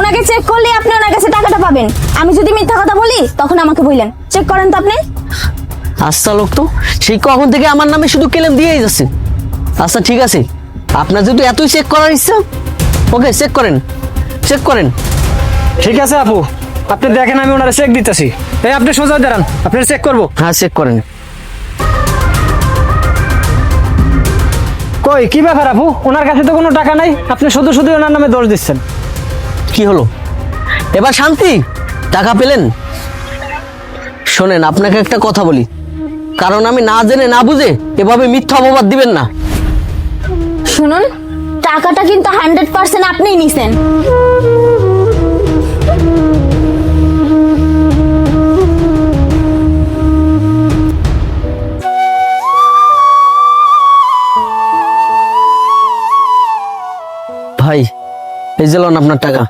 ওনাকে চেক করলে আপনি ওনার কাছে টাকাটা পাবেন। আমি যদি মিথ্যা কথা বলি তখন আমাকে বললেন। চেক করেন তো আপনি। আচ্ছা লোক তো সেই কখন থেকে আমার নামে শুধু ক্লেম দিয়েই যাচ্ছে। আচ্ছা ঠিক আছে, আপনার যদি এতই চেক করার ইচ্ছা, ওকে চেক করেন, চেক করেন। ঠিক আছে আপু, আপনি দেখেন আমি ওনারা চেক দিতেছি। এই আপনি সোজা দাঁড়ান, আপনার চেক করবো। হ্যাঁ চেক করেন। কই কি ব্যাপার আপু, ওনার কাছে তো কোনো টাকা নাই, আপনি শুধু শুধু ওনার নামে দোষ দিচ্ছেন। কি হলো এবার শান্তি? টাকা পেলেন? শোনেন আপনাকে একটা কথা বলি, কারণ আমি না জেনে না বুঝে এভাবে মিথ্যা অপবাদ দিবেন না। শুনুন, টাকাটা কিন্তু 100% আপনিই নিছেন। ভাই এই যে লন আপনার টাকা।